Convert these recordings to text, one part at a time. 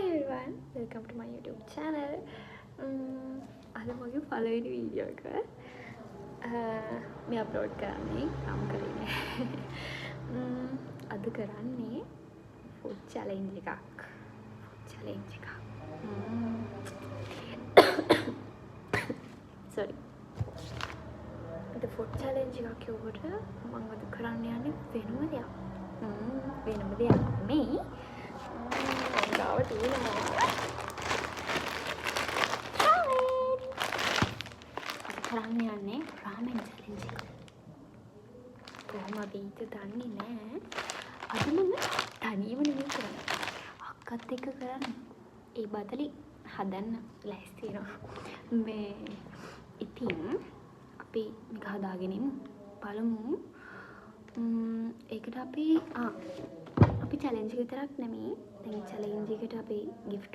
everyone, welcome to my YouTube channel. අද මගේ පළවෙනි වීඩියෝ එක මේ අප්ලෝඩ් කරන්නේ නම් කරේ නෑ. අද කරන්නේ ෆුඩ් චැලෙන්ජ් එකක්. sorry. අද ෆුඩ් චැලෙන්ජ් එකක් යෝගට මම අද කරන්න යන්නේ වෙනම දෙයක්. වෙනම දෙයක් මේ ගාව තියෙනවා. කරන්න යන්නේ රාමෙන් චැලෙන්ජ් එක. කොහොමද ඊට දන්නේ නෑ. අද මම තනියම නෙමෙයි කරන්නේ. අක්කත් එක්ක කරන්නේ. ඒ බදලි හදන්න ලෑස්ති වෙනවා. මේ ඉතින් අපි මේක හදාගෙන ඉමු. බලමු. ඒකට අපි චැලෙන්ජ් එක විතරක් නෙමෙයි. දැන් චැලෙන්ජ් එකට අපි gift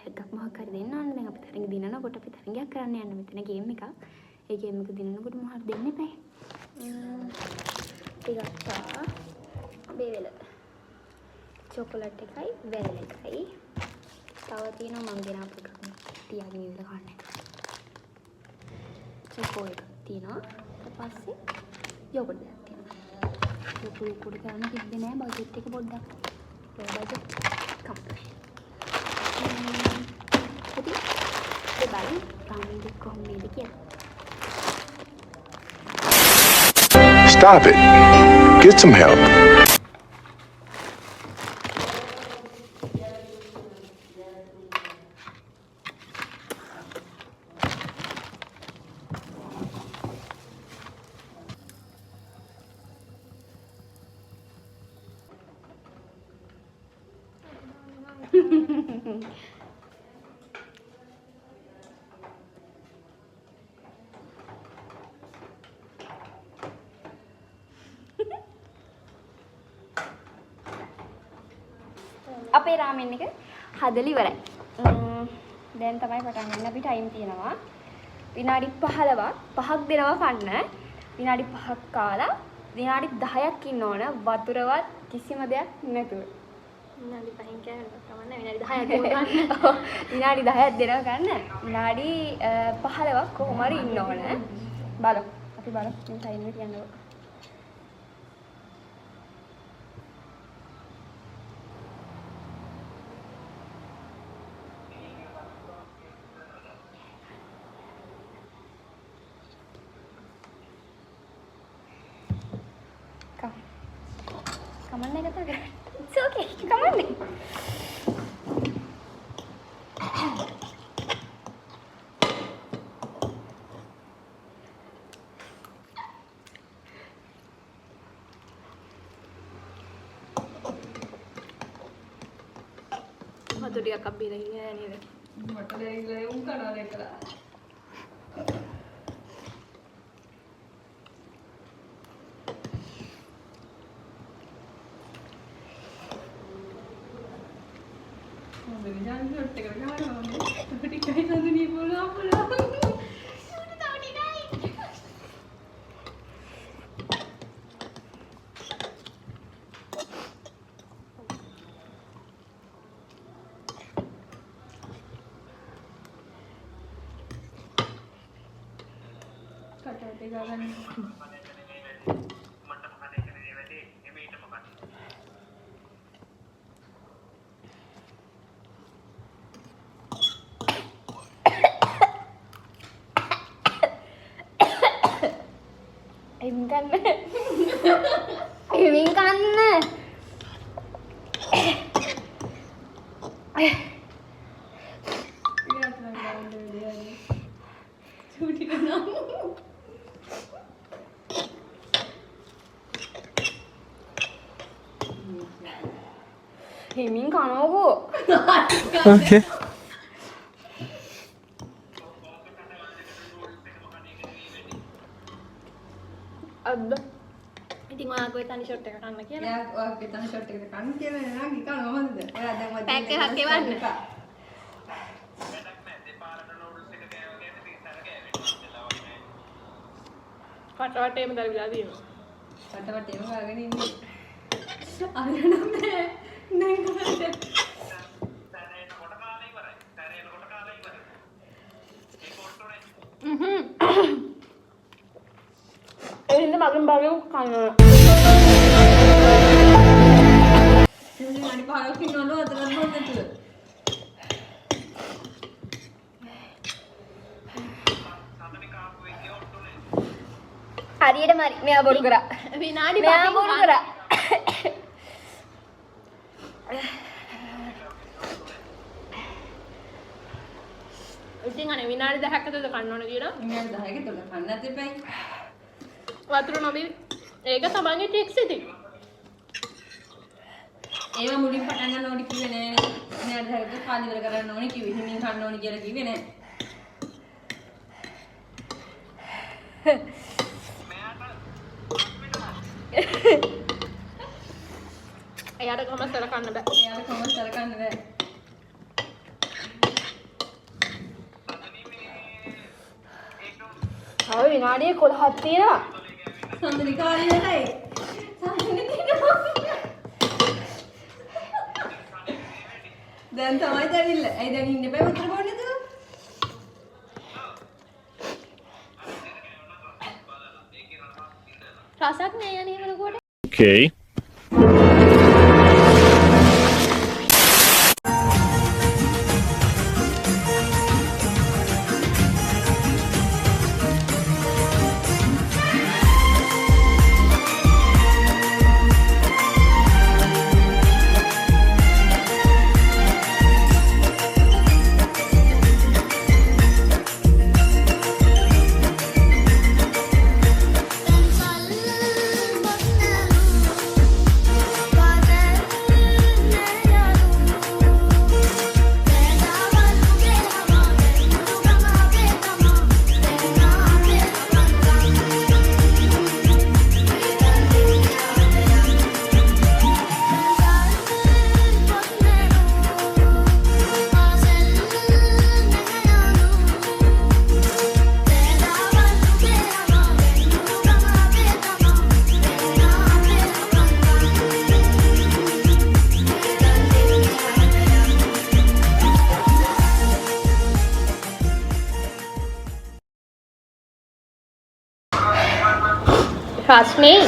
එකක් මොකක් හරි දෙන්න ඕනේ. දැන් අපි තරඟ දිනනකොට අපි තරඟයක් කරන්න යන්න මෙතන ගේම් එකක්. ඒ ගේම් එක දිනනකොට මොකක් හරි දෙන්න එපා. ටිකක් බේවල චොකලට් එකයි වැල් එකයි තව තියෙනවා මම ගෙන අපිට තියාගෙන ඉඳලා ගන්න එක. චොකෝ එකක් තියෙනවා. ඊට පස්සේ යෝගට් එකක් තියෙනවා. යෝගට් කුඩ කරන්න කිව්වේ නෑ බජට් එක පොඩ්ඩක්. ඒ බජට් කම්ප්ලීට්. ඉතින් ඒ බලන්න රාමෙන් දෙක කොහොමද කියලා. Stop it. Get some help. අපේ රාමෙන් එක හදලා ඉවරයි. දැන් තමයි පටන් ගන්න. අපි ටයිම් තියෙනවා. විනාඩි 5ක් දෙනවා කන්න. විනාඩි 5ක් කාලා විනාඩි 10ක් ඉන්න ඕන වතුරවත් කිසිම දෙයක් නැතුව. විනාඩි 5න් කෑමක් තමයි විනාඩි 10ක් ගන්න. විනාඩි 10ක් දෙනවා ගන්න. විනාඩි 15ක් කොහොම හරි ඉන්න ඕන. බලමු. අපි බලමු. මේ ටයිම් එක යනවා. Come on, Nagata. It's okay. Come on. What do you have to be like? What do you have Himing kanogo. Okay. Ada. ඉතින් ඔයාගේ තනි ෂොට් එක කන්න කියලා. එයා ඔයාගේ තනි ෂොට් එක කන්න කියලා නේද? නිකන් කොහොමද? එයා දැන් මම පැක් එකක් එවන්න. පටවටේම දල්විලා තියෙනවා. පටවටේම ගාගෙන ඉන්නේ. අරගෙන නැහැ. දැන් කොහොමද? බගු කනවා. විනාඩි 15ක් ඉන්නවලු අතලත් බොන්න නැතුව. හරියට මරි. මෙයා බොරු කරා. විනාඩි මෙයා බොරු කරා. ඉතින් අනේ විනාඩි 10ක් ඇතුළත කන්න ඕන කියලා විනාඩි 10ක තුල කන්න නැති එපයි. වතුර නොබී ඒක තමන්ගේ ටික්ස් ඉතින්. ඒව මුලින් පටන් ගන්න ඕනි කිව්වේ නෑනේ. විනාඩි 10ක කාලි ඉවර කරන්න ඕනි කිව්වේ. හිමින් කන්න ඕනි කියලා කිව්වේ නෑ. එයාට කොහොමද කරකන්න බෑ. එයාට කොහොමද කරකන්න බෑ. ආව විනාඩි 11ක් තියෙනවා. සඳලි කාලියටයි. සඳලි දිනවා. දැන් තමයි දැනිල්ල. ඇයි දැන් ඉන්න බෑ උත්තර බොන්න නේද? රසක් නෑ යන්නේ කරකොට. Okay. රස්නේ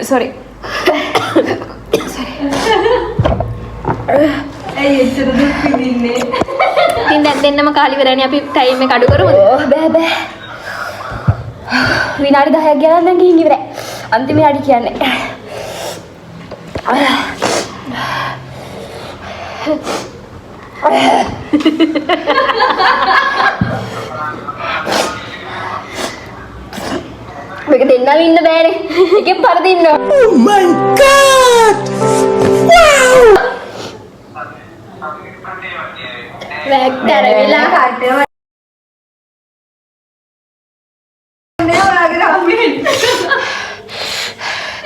sorry ඇයි එච්චර දුක් විඳින්නේ? ඉතින් දැන් දෙන්නම කාලි ඉවරනේ අපි ටයිම් එක අඩු කරමුද? බෑ විනාඩි 10ක් ගියා නම් දැන් ගිහින් ඉවරයි. අන්තිම විනාඩි කියන්නේ. මේක දෙන්නම ඉන්න බෑනේ. එකෙන් පරදි ඉන්නවා. Oh my god! Wow! වැක්තර වෙලා කට්ටේ නෑ ඔයාගේ රාමින්.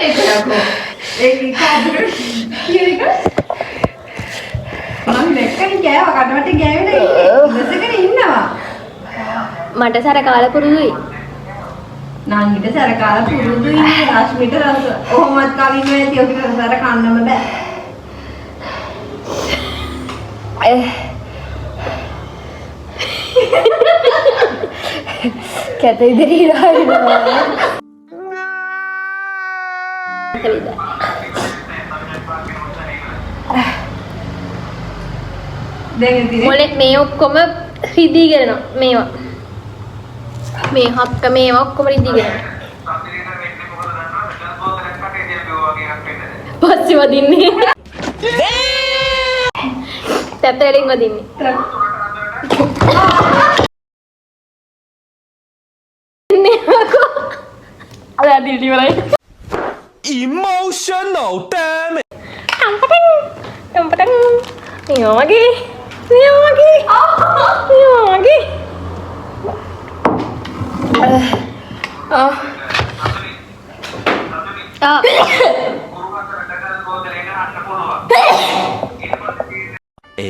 ඒක යකෝ. ඒක කාටද? කීයක? මම දැක්කනේ ගෑවා කටවටේ ගෑවෙලා ඉඳගෙන ඉන්නවා. මට සරකාලා පුරුදුයි. නාංගිට සරකාලා පුරුදුයි රශ්මිට රස. ඔහොමත් කලින් නැති ඔකට සර කන්නම බෑ. කැත ඉදිරියට දැන් ඉතින් මොලෙත් මේ ඔක්කොම රිදීගෙන යනවා මේවා. මේ හක්ක මේවා ඔක්කොම රිදීගෙන යනවා. පස්සේ වදින්නේ. පැපරෙන් වදින්නේ. අද දිලි වලයි. Emotional damage. Tempatang. Niyo lagi. A